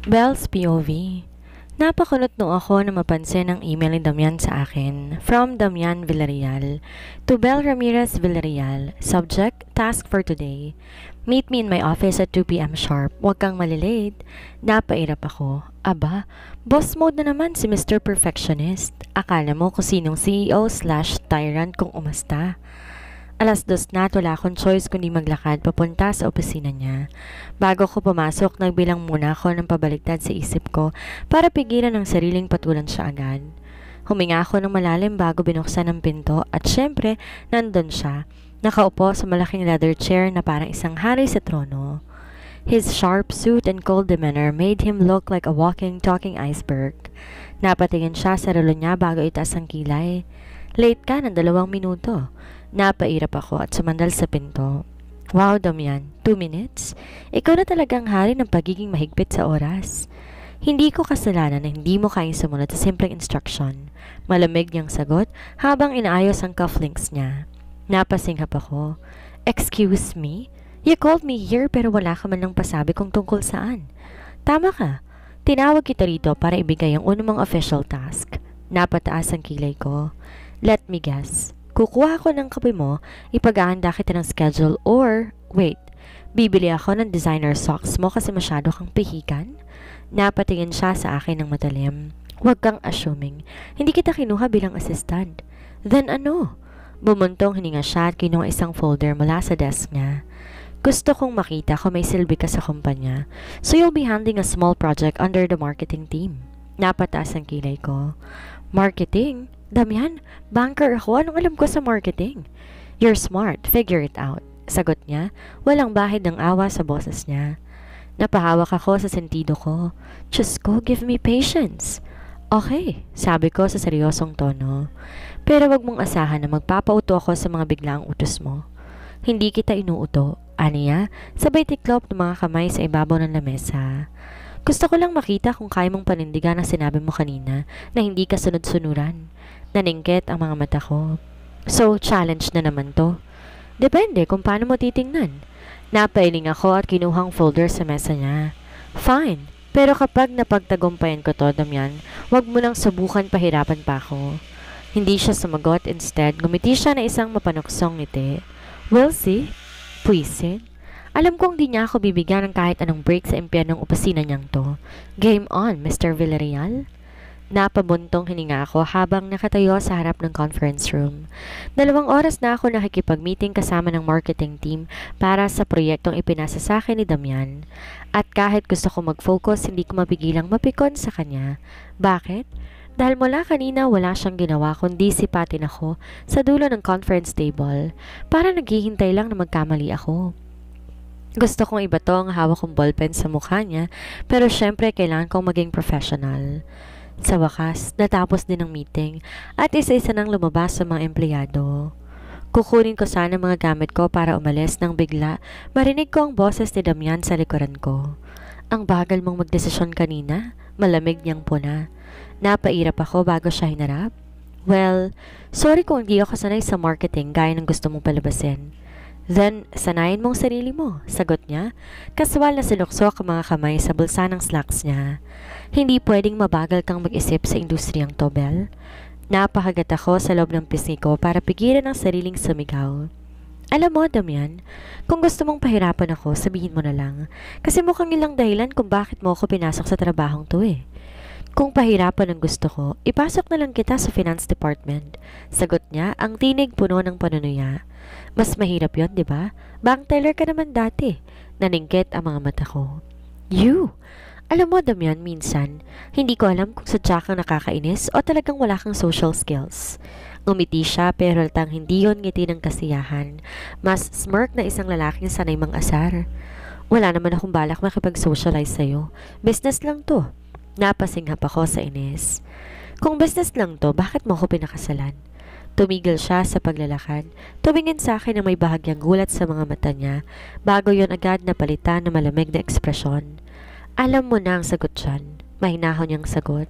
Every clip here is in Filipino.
Bells POV. Napakunot nung ako na mapansin ang email ni Damian sa akin. From Damian Villarreal to Bel Ramirez Villarreal. Subject, task for today. Meet me in my office at 2 p.m. sharp. Huwag kang malilate. Napairap ako. Aba, boss mode na naman si Mr. Perfectionist. Akala mo kung sinong CEO/tyrant kung umasta. 2:00 na at wala akong choice kundi maglakad papunta sa opisina niya. Bago ko pumasok, nagbilang muna ako ng pabaliktad sa isip ko para pigilan ang sariling patulan siya agad. Huminga ako ng malalim bago binuksan ang pinto at syempre, nandun siya. Nakaupo sa malaking leather chair na parang isang hari sa trono. His sharp suit and cold demeanor made him look like a walking, talking iceberg. Napatingin siya sa relo niya bago itaas ang kilay. Late ka ng 2 minuto. Napairap ako at sumandal sa pinto. Wow, Damian, 2 minutes? Ikaw na talagang hari ng pagiging mahigpit sa oras. Hindi ko kasalanan na hindi mo kayang sumunod sa simpleng instruction. Malamig niyang sagot habang inaayos ang cufflinks niya. Napasinghap ako. Excuse me? You called me here pero wala ka man lang pasabi kung tungkol saan. Tama ka. Tinawag kita rito para ibigay ang unang official task. Napataas ang kilay ko. Let me guess. Kukuha ako ng kape mo, ipag-aanda kita ng schedule or, wait, bibili ako ng designer socks mo kasi masyado kang pihikan? Napatingin siya sa akin ng matalim. Huwag kang assuming. Hindi kita kinuha bilang assistant. Then ano? Bumuntong hininga siya at kinuha isang folder mula sa desk niya. Gusto kong makita kung may silbi ka sa kumpanya. So you'll be handling a small project under the marketing team. Napataas ang kilay ko. Marketing? Damian, banker ako. Anong alam ko sa marketing? You're smart. Figure it out. Sagot niya. Walang bahid ng awa sa boses niya. Napahawak ako sa sentido ko. Diyos ko, give me patience. Okay, sabi ko sa seryosong tono. Pero wag mong asahan na magpapauto ako sa mga biglaang utos mo. Hindi kita inuuto. Aniya, sabay tiklop ng mga kamay sa ibabaw ng lamesa. Gusto ko lang makita kung kaya mong panindigan ang sinabi mo kanina na hindi ka sunod-sunuran. Naningkit ang mga mata ko. So, challenge na naman to. Depende kung paano mo titingnan. Napailing ako at kinuhang folder sa mesa niya. Fine, pero kapag napagtagumpayan ko to, Damian, wag mo nang subukan pahirapan pa ako. Hindi siya sumagot, instead, ngumiti siya na isang mapanuksong ngiti. We'll see. Puisit. Alam kong di niya ako bibigyan ng kahit anong break sa impyernong opisina niyang to. Game on, Mr. Villarreal. Napabuntong hininga ako habang nakatayo sa harap ng conference room. 2 oras na ako nakikipag-meeting kasama ng marketing team para sa proyektong ipinasa sa akin ni Damian. At kahit gusto ko mag-focus, hindi ko mapigilang mapikon sa kanya. Bakit? Dahil mula kanina wala siyang ginawa kundi sipatin ako sa dulo ng conference table para naghihintay lang na magkamali ako. Gusto kong ibato ang hawak kong ballpen sa mukha niya pero syempre kailangan kong maging professional. Sa wakas, natapos din ang meeting at isa-isa nang lumabas sa mga empleyado. Kukunin ko sana mga gamit ko para umalis nang bigla marinig ko ang boses ni Damian sa likuran ko. Ang bagal mong magdesisyon kanina, malamig niyang puna. Napairap ako bago siya hinarap. Well, sorry kung hindi ako sanay sa marketing gaya ng gusto mong palabasin. Then, sanayin mong sarili mo, sagot niya. Kaswal na siluksok ang mga kamay sa bulsa ng slacks niya. Hindi pwedeng mabagal kang mag-isip sa industriyang to, Bel. Napakagat ako sa loob ng pisngi ko para pigilan ang sariling sumigaw. Alam mo, Damian, kung gusto mong pahirapan ako, sabihin mo na lang. Kasi mukhang ilang dahilan kung bakit mo ako pinasok sa trabahong to eh. Kung pahirapan ang gusto ko, ipasok na lang kita sa finance department. Sagot niya, ang tinig puno ng panunuya. Mas mahirap yon, di ba? Bank teller ka naman dati. Naningkit ang mga mata ko. You! Alam mo, Damian, minsan, hindi ko alam kung sadya kang nakakainis o talagang wala kang social skills. Ngumiti siya pero halatang hindi yon ngiti ng kasiyahan. Mas smirk na isang lalaking sanay mang-asar. Wala naman akong balak makipag-socialize sa'yo. Business lang to. Napasinghap ako sa inis. Kung business lang to, bakit mo ako pinakasalan? Tumigil siya sa paglalakad. Tumingin sa akin na may bahagyang gulat sa mga mata niya bago yon agad napalitan na malamig na ekspresyon. Alam mo na ang sagot dyan. Mahinahon niyang sagot.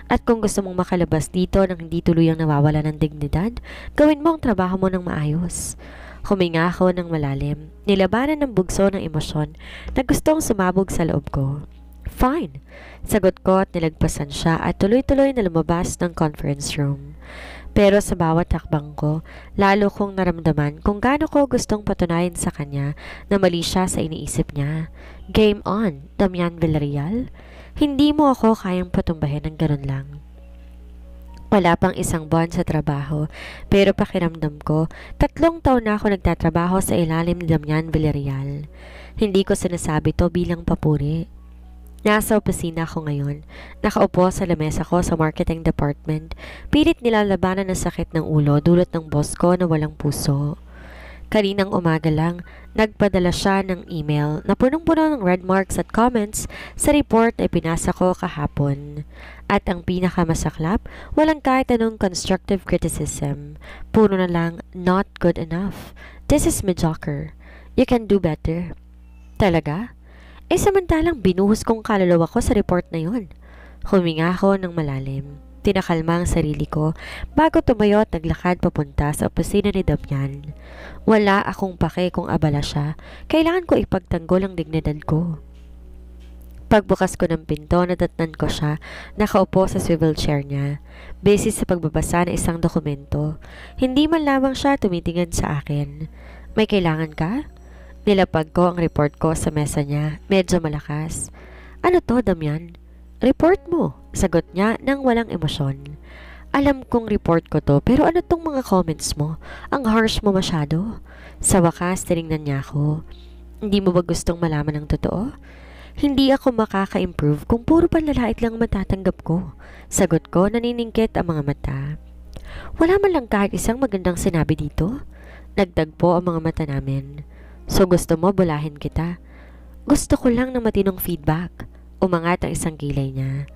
At kung gusto mong makalabas dito nang hindi tuluyang nawawala ng dignidad, gawin mo ang trabaho mo ng maayos. Huminga ako ng malalim. Nilabanan ng bugso ng emosyon na gustong sumabog sa loob ko. Fine. Sagot ko at nilagpasan siya at tuloy-tuloy na lumabas ng conference room. Pero sa bawat hakbang ko, lalo kong naramdaman kung gaano ko gustong patunayan sa kanya na mali siya sa iniisip niya. Game on, Damian Villarreal. Hindi mo ako kayang patumbahin ng ganun lang. Wala pang isang buwan sa trabaho, pero pakiramdam ko, 3 taon na ako nagtatrabaho sa ilalim ni Damian Villarreal. Hindi ko sinasabi to bilang papuri. Nasa opisina ako ngayon, nakaupo sa lamesa ko sa marketing department, pilit nilalabanan ng sakit ng ulo dulot ng boss ko na walang puso. Kaninang umaga lang, nagpadala siya ng email na punong-puno ng red marks at comments sa report na ipinasa ko kahapon. At ang pinakamasaklap, walang kahit anong constructive criticism. Puro na lang, not good enough. This is mediocre. You can do better. Talaga? Samantalang binuhos kong kaluluwa ko sa report na yun. Huminga ako ng malalim. Tinakalma ang sarili ko bago tumayo at naglakad papunta sa opisina ni Damian. Wala akong pake kung abala siya. Kailangan ko ipagtanggol ang dignidad ko. Pagbukas ko ng pinto, nadatnan ko siya, nakaupo sa swivel chair niya, busy sa pagbabasa ng isang dokumento. Hindi man lamang siya tumitingin sa akin. May kailangan ka? Nilapag ko ang report ko sa mesa niya, medyo malakas. Ano to, Damian? Report mo, sagot niya nang walang emosyon. Alam kong report ko to, pero ano tong mga comments mo? Ang harsh mo masyado. Sa wakas, tinignan niya ako. Hindi mo ba gustong malaman ang totoo? Hindi ako makaka-improve kung puro panlalait lang matatanggap ko. Sagot ko, naniningkit ang mga mata. Wala man lang kahit isang magandang sinabi dito. Nagtagpo ang mga mata namin. So gusto mo bulahin kita? Gusto ko lang ng matinong feedback. Umangat ang isang kilay niya.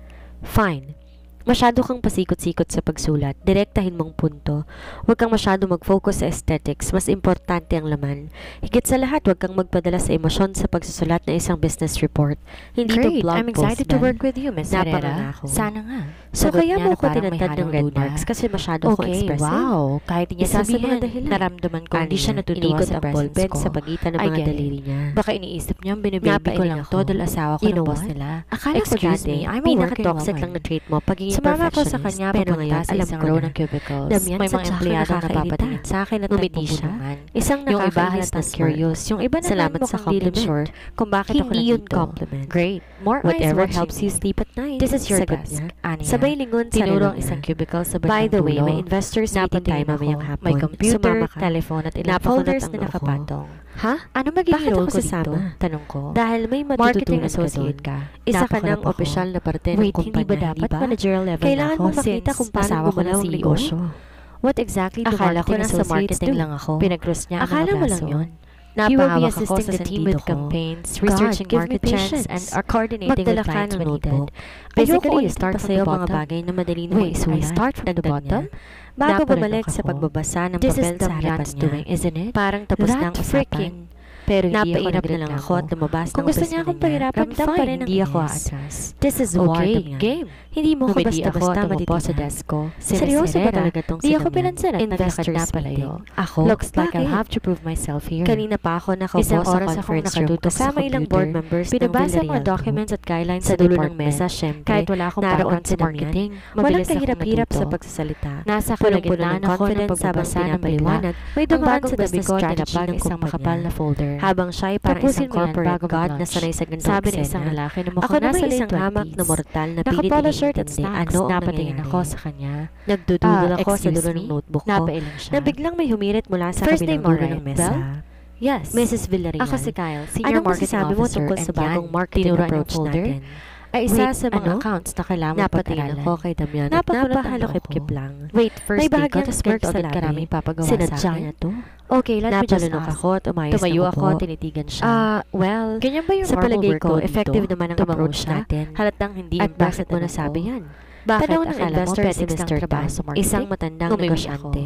Fine. Masyado kang pasikot-sikot sa pagsulat. Direktahin mong punto. Huwag kang masyado mag-focus sa aesthetics. Mas importante ang laman. Higit sa lahat, huwag kang magpadala sa emosyon sa pagsusulat ng isang business report. Hindi to blog I'm excited post to work with you, Miss Herrera. ako. Sana nga. So Sagot kaya niya mo na ko parang may tinatad ng halong red duda. marks kasi masyado akong Okay, expressive. wow. Kahit niya Isa sa mga sabihin, dahilan. naramdaman ko hindi siya natutuwa Inikot sa ang presence ballpen ko. sa pagitan ng I mga get it. daliri niya. Baka iniisip niya, binibaby ko Napailing lang ako. to dahil asawa ko You ng know boss what? nila. Akala ko Excuse dati, me, I'm a working pinaka-toxic woman. lang na trait mo pagiging Sumama ko sa perfectionist. kanya Pero papunta ngayon, sa alam isang ko row na. ng cubicles. Damian, May mga sadya ka empleyado na nakakairita. napapatingin sa akin at Ngumiti siya. nagpupulungan. Isang Yung iba nakakainis halatang na smart. curious. Yung iba naman Salamat sa mukhang di limit compliment. kung bakit ako Hindi yun nandito. compliment. Great. More eyes Whatever watching helps you me. sleep at night. This is your Sagot desk. niya. Aniya. Sabay lingon sa Tinuro relo ang isang niya. cubicle sa By bandang the way, dulo. may investors meeting tayo Napatingin mamayang ako. hapon. May computer, Sumama ka. telephone at ilang Napakunot folders ang na noo ko. nakapatong. Ha? Ano magiging Bakit role ako ko dito? sasama? Tanong ko. Dahil may Marketing matututunan associate ka ka. Isa ka Napakalap ng ako. opisyal na parte ng Wait, kumpanya, hindi ba dapat di ba? managerial level Kailangan na ako mo makita since kung paano asawa ko gumalaw ng ang CEO? negosyo. What exactly do Akala ko marketing nasa associates marketing do? lang ako. Pinag-cross niya ang Akala mga mo lang braso. yun. You will be Napahawak ako assisting sa the team sentido with ko. campaigns, God, researching give me market trends, patience. and are coordinating Magdala with ka clients ng when notebook. needed. Basically, Ayoko you start from sa'yo the mga bottom. bagay na madali na Wait, I maisulat. start from the Dagdag bottom? niya. Bago Napalunok bumalik sa ako. pagbabasa ng This is papel sa harapan Damian's niya. doing, isn't it? Parang tapos That na ang usapan. freaking. Pero hindi ako Napairap na lang nagreklamo. ako at lumabas Kung ng gusto opisina niya akong niya. pahirapan, Ramdam pa fine, rin ang hindi ako inis. aatras. This is war, Okay, Damian. game. Hindi mo ko Humidi ako at basta-basta umupo sa matitigan. desk ko. Si Seryoso Miss ba Herrera, talaga tong di si ako Damian? pinansin at naglakad Investors na palayo. meeting. Ako? Looks like I'll Bakit? have to prove myself here. Kanina pa ako nakaupo Isang sa oras akong conference room nakatutok sa kasama ilang computer. board members ng Binabasa ang mga Villarreal documents at guidelines Sa sa dulo ng department. mesa, syempre, Kahit wala akong naroon background si sa Damian. marketing, Walang mabilis akong kahirap-hirap sa natuto. pagsasalita. Nasa Punong-puno kalagitnaan ng ako ng confidence habang pagbabasa ng pinapaliwanag. May ang dumaan bagong sa tabi business ko at strategy tinapag ng isang makapal kumpanya. na folder. Habang siya ay parang Tapusin isang mo yan corporate bago god na mag-lunch. sanay sa gandang Sabi ng eksena. isang lalaki na Ako mukhang naman nasa isang late hamak 20s. na mortal na pilit Naka-polo shirt at iniintindi slacks. ano ang Napatingin nangyayari. ako sa kanya. Nagdududol ako sa Excuse dulo ng me? notebook ko Napailing siya. na biglang may humirit mula sa First kabilang name mo, dulo ng right, mesa. Belle? Yes. Mrs. Villarreal. Ako si Kyle, Senior Anong Marketing masasabi mo Officer, tungkol sa and bagong yan, marketing tinuruan yung approach folder? natin? Ay isa Wait, sa mga ano? accounts na kailangan mo Napatingin pag-aralan. ako kay Damian at Napakunot ang napahalokip-kip noo ko. lang. Wait, first May day ko, bahagyang tapos smirk ganito sa agad labi. karami papagawa sa Sinadya akin. niya to. Okay, let me just Napalunok ask. ako at umayos Tumayo na ako, upo. tinitigan siya. Well, Ganyan ba yung sa normal palagay workflow ko, dito? effective naman ang Tumango approach siya. natin. Halatang hindi At impressed bakit mo tanong nasabi ko. yan? Bakit? Tanong ng Akala mo investor pwede si isang Mr. trabaho Tan, sa marketing? isang matandang Umiwi negosyante.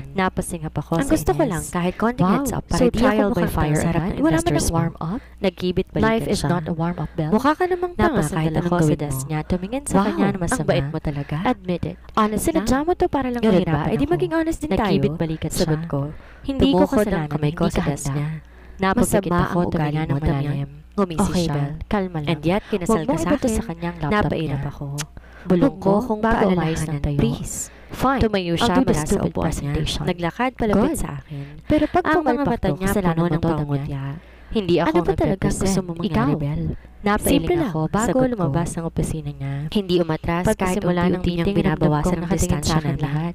yan. Napasinghap ako Ang sa gusto ko inis. lang, kahit konting Wow, heads up, para so di trial ako by fire makapagpasarap agad? ng Wala man investors ng mo. warm-up? Nagkibit-balikan Life is siya. not a warm-up, Belle. Mukha ka namang tanga kahit Napasadala anong ng gawin confidence mo. niya. Tumingin sa Wow, kanya na masama. ang bait mo talaga. Admit it. Honest Sinadya na. mo to para lang Ganun ba? mahirapan Eh di ako. maging honest din tayo. Nagkibit-balikan siya. Sagot ko. Hindi ko Tumukod ang kasalanan, kamay ko hindi sa ka das handa. niya. Napapikit Masama ako, ang ugali tuminga ng mo, Damian. malalim. Ngumisi Okay, siya. Belle. Kalma lang. And yet, kinasal Huwag ka mong sa ibuto akin. sa kanyang laptop Napainap niya. ako. Bulong Huwag mo mo kung bago umayos paalalahanan, ng tayo. please. Fine. Tumayo siya I'll do the mula sa stupid upuan niya. presentation. Naglakad palapit Good. sa akin. Pero pag Ang mga pumalpak mata to, niya kasalanan puno mo ng to, Damian. pangungutya. Hindi ako Ano ba talaga nagpe-present. gusto mong mangyari, Ikaw. Belle? Napailing Simple lang. ako bago Sagot ko. lumabas ng opisina niya. Hindi umatras kahit Pagkasimula ng unti-unti niyang meeting, binabawasan ramdam ng kong nakatingin distansya sa akin namin. lahat.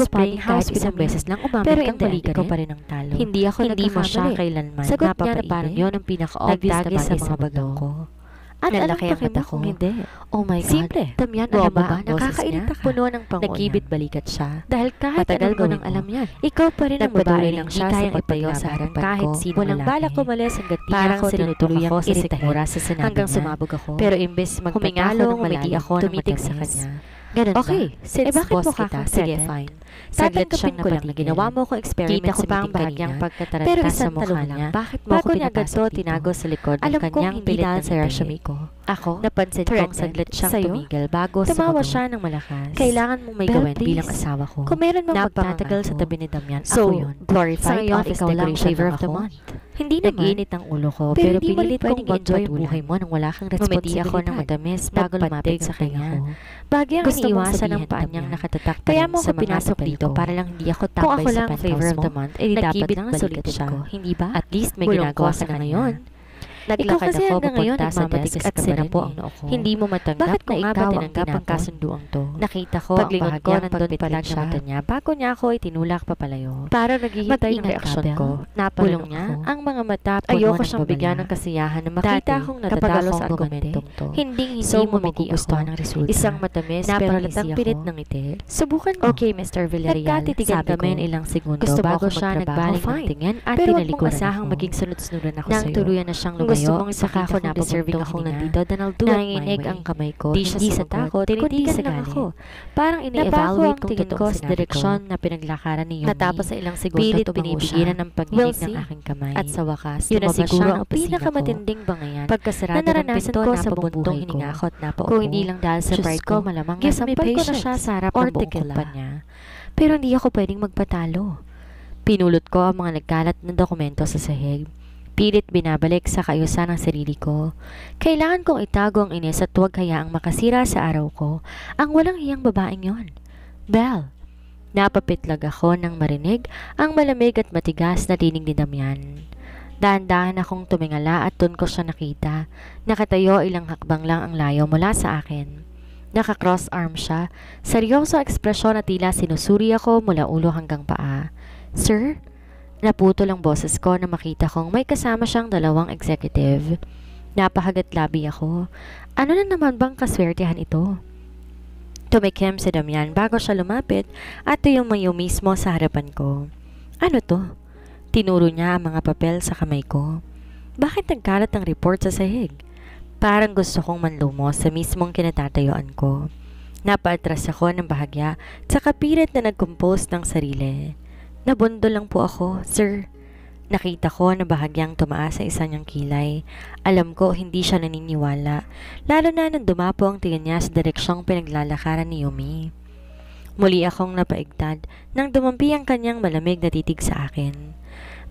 spring kahit house isang beses lang umamit pero kang hindi, mali ka ikaw rin. pa rin ang talo. Hindi ako Hindi mo siya nagkakamali. kailanman Sagot niya na napapaibig. parang yun ang pinaka-obvious na Nagdagis bagay sa mga bagang mundo. ko. At Nalaki anong ang pake mata mo ko. kung hindi? Oh my God. Simple. Damyan, alam mo Roba ba? ang boses Nakakairita niya. ka. Puno ng panguna. Nagkibit balikat siya. Dahil kahit Matagal anong ko gawin nang mo, alam yan. ikaw pa rin ang babae Nagpatuloy lang lang siya siya sa kayang pagtayo ipaglaban sa harapan kahit ko. sino Walang lalaki. balak umalis hanggat di Parang ako sinutok tinutuloy ako ang sa iritmura sa sinabi hanggang niya. sumabog ako. Pero imbes Huminga ako magpatalo, ng ngumiti malalim, ako ng tumitig sa matamis. kanya. Ganun Okay, ba? since bakit boss mo kita, kaka- sige threaten? fine. Saglit Tatanggapin siyang ko lang na napatigil. ginawa mo kong experiment Kita ko sa pa ang meeting bahagyang kanina. pagkataranta Pero sa isang mukha tanong lang, niya. bakit mo ako Bago niya agad pinapasok to dito? tinago sa likod ng Alam kong kanyang hindi pilit dahil na sa resume ngiti. ko. ko. Ako? Napansin kong Threatened? saglit siyang Sa'yo? tumigil bago Tumawa sumagot. siya ng malakas. Kailangan mong may Belle, gawin please. bilang asawa ko. Kung meron mang Napakatagal magtatagal sa ako. tabi ni Damian, So, ako yun. glorified Sa ngayon, office ikaw lang decoration flavor lang of the ako. month. Hindi naman. Nag-iinit ang ulo ko, Pero pero hindi mo pinilit rin kong pwedeng i-enjoy i-enjoy ang buhay mo nang wala kang Ngumiti responsibilidad. ako ng madamis bago Nagpatig lumapit sa sa kanya. kanya. Bagyang Gusto mong iniiwasan sabihin, ng paa niyang Damian. nakatatak pa Kaya rin mo sa ako mga pinasok papel dito ko. para lang hindi ako Kung tambay ako sa lang penthouse flavor of mo. the month, edi dapat Nagkibit lang ng sulitin baliktad ko, siya. hindi ba? At least may Bulong ginagawa ko ka na kanya. ngayon. Ikaw Naglakad kasi ako hanggang ngayon papunta sa nagmamatigas desk ka at pa rin sinapo eh. ang noo ko. Hindi mo matanggap Bakit na ko nga ba ikaw ang tinanggap ang tinapon? kasunduang to? Nakita ko ang Paglingon ko, bahagyang nandun pagpitlig palag sa siya. mata niya bago niya ako itinulak papalayo. Para naghihintay ng Mag-ingat ka, reaksyon Belle. ko. Bulong Napalunok niya, ako. ang mga mata puno Ayoko ng siyang bigyan babala. ng kasiyahan na Dati, makita akong kapag nadadalo akong sa argumentong to. Hindi So, mo ngumiti magugustuhan ako. ang resulta. Isang matamis pero Napahalatang ngisi pilit ako. ng ngiti. Subukan mo. Okay, Mr. Villarreal, Nagkatitigan sabi kami ko. ng ilang segundo Gusto mo bago ako siya magtrabaho? nagbaling ng Fine. tingin at Pero wag mong tinalikuran asahang ako. maging sunod-sunuran ako Nang sa'yo. tuluyan na siyang Kung gusto lumayo, mong saka ipakita ako kung napabuntong deserving ako hininga. nandito, then I'll do it my Nanginginig way. ang kamay ko, Di hindi siya sa sumagot, takot, kundi kundi sa sa galit. ako. Parang Napako ini-evaluate ang kung tingin ko totoong sa sinabi direksyon ko. na pinaglakaran ni Yumi. Natapos sa ilang segundo, Pilit tumango pinipigilan siya. ng pagdinig We'll ng see. aking kamay. At sa wakas, Yun na lumabas siguro siya ang ng opisina ko. pinakamatinding bangayan Pagkasarado na ng naranasan pinto, ko sa buong napabuntong buhay ko. hininga ako at napaupo. Kung hindi lang dahil sa Diyos pride ko, ko, malamang give me nasampal ko na patience siya sa harap or ng buong tikil kula. pa niya. Pero hindi ako pwedeng magpatalo. Pinulot ko ang mga nagkalat na dokumento sa sahig. Pilit binabalik sa kaayusan ng sarili ko. Kailangan kong itago ang inis at huwag hayaang makasira sa araw ko ang walang hiyang babaeng yon. Belle. Napapitlag ako nang marinig ang malamig at matigas na tinig ni Damian. Dahan-dahan akong tumingala at dun ko siya nakita. Nakatayo ilang hakbang lang ang layo mula sa akin. Naka-cross arm siya. Seryoso ang ekspresyon na tila sinusuri ako mula ulo hanggang paa. Sir? Naputol ang boses ko na makita kong may kasama siyang dalawang executive. Napahagat labi ako. Ano na naman bang kaswertehan ito? Tumikim si Damian bago siya lumapit at tumayo mismo sa harapan ko. Ano to? Tinuro niya ang mga papel sa kamay ko. Bakit nagkalat ang report sa sahig? Parang gusto kong manlumo sa mismong kinatatayuan ko. Napaatras ako ng bahagya sa kapilit na nag-compose ng sarili. Nabundo lang po ako, sir. Nakita ko na bahagyang tumaas sa isa niyang kilay. Alam ko hindi siya naniniwala, lalo na nang dumapo ang tingin niya sa direksyong pinaglalakaran ni Yumi. Muli akong napaigtad nang dumampi ang kanyang malamig na titig sa akin.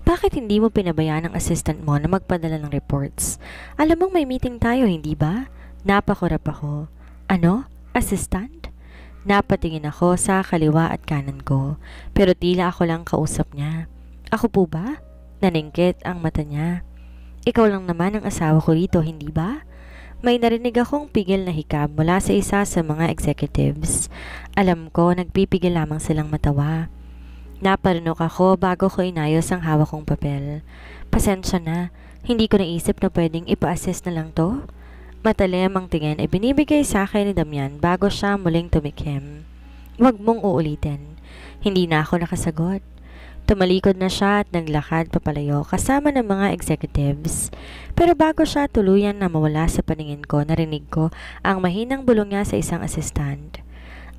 Bakit hindi mo pinabayaan ang assistant mo na magpadala ng reports? Alam mong may meeting tayo, hindi ba? Napakurap ako. Ano? Assistant? Napatingin ako sa kaliwa at kanan ko, pero tila ako lang kausap niya. Ako po ba? Naningkit ang mata niya. Ikaw lang naman ang asawa ko rito, hindi ba? May narinig akong pigil na hikab mula sa isa sa mga executives. Alam ko, nagpipigil lamang silang matawa. Naparinok ako bago ko inayos ang hawak kong papel. Pasensya na, hindi ko naisip na pwedeng ipa-assist na lang to. Matalim ang tingin ay binibigay sa akin ni Damian bago siya muling tumikim. Huwag mong uulitin. Hindi na ako nakasagot. Tumalikod na siya at naglakad papalayo kasama ng mga executives. Pero bago siya tuluyan na mawala sa paningin ko, narinig ko ang mahinang bulong niya sa isang assistant.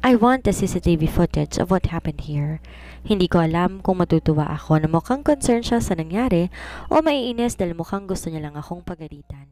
I want the CCTV footage of what happened here. Hindi ko alam kung matutuwa ako na mukhang concerned siya sa nangyari o maiinis dahil mukhang gusto niya lang akong pagalitan.